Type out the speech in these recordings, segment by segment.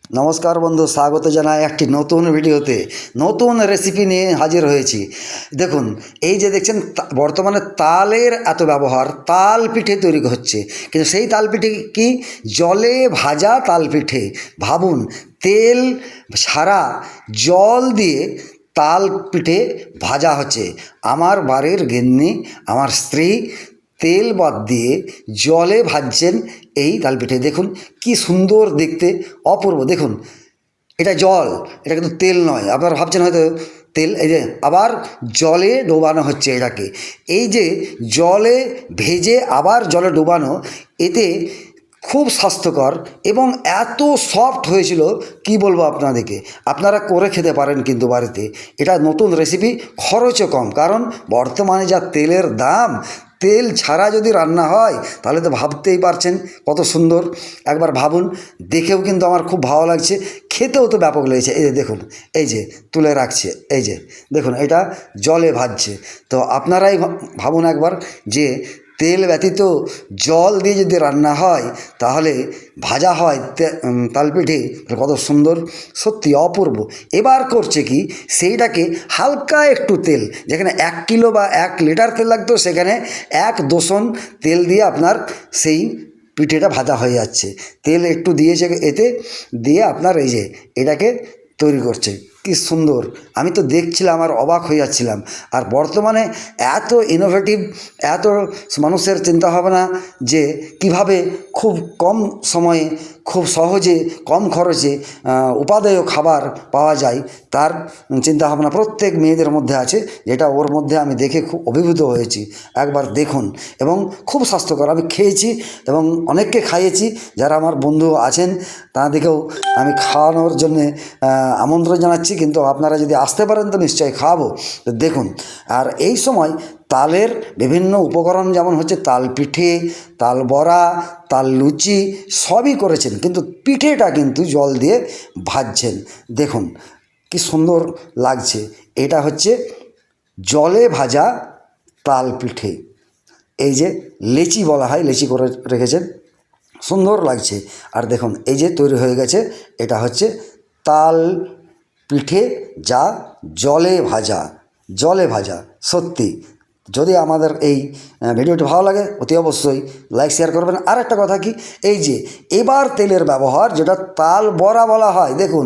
নমস্কার বন্ধু, স্বাগত জানাই একটি নতুন ভিডিওতে। নতুন রেসিপি নিয়ে হাজির হয়েছি। দেখুন, এই যে দেখছেন বর্তমানে তালের এত ব্যবহার, তাল পিঠে তৈরি হচ্ছে, কিন্তু সেই তাল পিঠে কি জলে ভাজা তাল পিঠে। ভাবুন, তেল ছাড়া জল দিয়ে তাল পিঠে ভাজা হচ্ছে। আমার বাড়ির গিন্নি, আমার স্ত্রী তেল বাদ দিয়ে জলে ভাজছেন এই তালপিঠে। দেখুন কি সুন্দর দেখতে, অপূর্ব। দেখুন, এটা জল, এটা কিন্তু তেল নয়। আপনারা ভাবছেন হয়তো তেল, এই যে আবার জলে ডোবানো হচ্ছে এটাকে। এই যে জলে ভেজে আবার জলে ডোবানো, এতে খুব স্বাস্থ্যকর এবং এত সফট হয়েছিল কি বলবো আপনাদেরকে। আপনারা করে খেতে পারেন কিন্তু বাড়িতে। এটা নতুন রেসিপি, খরচও কম, কারণ বর্তমানে যা তেলের দাম, তেল ছাড়া যদি রান্না হয় তাহলে তো ভাবতেই পারছেন কত সুন্দর। একবার ভাবুন, দেখেও কিন্তু আমার খুব ভালো লাগছে, খেতেও তো ব্যাপক লেগেছে। এই যে দেখুন, এই যে তুলে রাখছে, এই যে দেখুন, এটা জলে ভাজছে। তো আপনারাই ভাবুন একবার, যে তেল ব্যতীত জল দিয়ে যদি রান্না হয়, তাহলে ভাজা হয় তালপিঠে, কত সুন্দর, সত্যি অপূর্ব। এবার করছে কি, সেইটাকে হালকা একটু তেল, যেখানে 1 কিলো বা 1 লিটার তেল লাগতো, সেখানে 1 দোসন তেল দিয়ে আপনার সেই পিঠেটা ভাজা হয়ে যাচ্ছে। তেল একটু দিয়েছে এতে, দিয়ে আপনার এই যে এটাকে তৈরি করছে। কি সুন্দর! আমি তো দেখছিলাম আর অবাক হয়ে যাচ্ছিলাম। আর বর্তমানে এত ইনোভেটিভ, এত মানুষের চিন্তাভাবনা, যে কিভাবে খুব কম সময়ে, খুব সহজে, কম খরচে উপাদেয় খাবার পাওয়া যায়, তার চিন্তাভাবনা প্রত্যেক মেয়েদের মধ্যে আছে, যেটা ওর মধ্যে আমি দেখে খুব অভিভূত হয়েছি। একবার দেখুন, এবং খুব স্বাস্থ্যকর। আমি খেয়েছি এবং অনেককে খাইয়েছি, যারা আমার বন্ধু আছেন তাদেরকেও আমি খাওয়ানোর জন্যে আমন্ত্রণ জানাচ্ছি। কিন্তু আপনারা যদি আসতে পারেন তো নিশ্চয়ই খাওয়াবো। তো দেখুন, আর এই সময় তালের বিভিন্ন উপকরণ, যেমন হচ্ছে তাল পিঠে, তাল বড়া, তাল লুচি, সবই করেছেন, কিন্তু পিঠেটা কিন্তু জল দিয়ে ভাজছেন। দেখুন কি সুন্দর লাগছে। এটা হচ্ছে জলে ভাজা তাল পিঠে। এই যে লেচি বলা হয়, লেচি করে রেখেছেন, সুন্দর লাগছে। আর দেখুন, এই যে তৈরি হয়ে গেছে, এটা হচ্ছে তাল পিঠে, যা জলে ভাজা, জলে ভাজা। সত্যি, যদি আমাদের এই ভিডিওটি ভালো লাগে, অতি অবশ্যই লাইক শেয়ার করবেন। আর একটা কথা কি, এই যে এবার তেলের ব্যবহার, যেটা তাল বড়া বলা হয়, দেখুন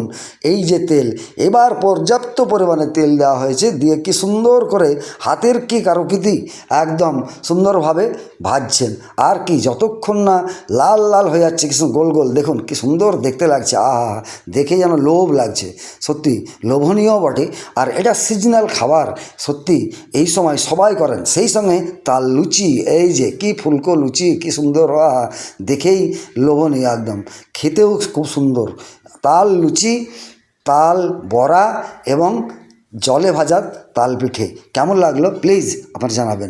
এই যে তেল, এবার পর্যাপ্ত পরিমাণে তেল দেওয়া হয়েছে, দিয়ে কি সুন্দর করে হাতের কি কারুকৃতি, একদম সুন্দরভাবে ভাজছেন। আর কি, যতক্ষণ না লাল লাল হয়ে যাচ্ছে, কিছু গোল গোল, দেখুন কি সুন্দর দেখতে লাগছে। আহা, দেখে যেন লোভ লাগছে, সত্যি লোভনীয় বটে। আর এটা সিজনাল খাবার, সত্যি এই সময় সবাই করেন। সেই সঙ্গে তাল লুচি, এই যে কি ফুলকো লুচি, কি সুন্দর, দেখেই লোভনীয় একদম, খেতেও খুব সুন্দর। তাল লুচি, তাল বড়া এবং জলে ভাজা তাল পিঠে কেমন লাগলো প্লিজ আপনারা জানাবেন।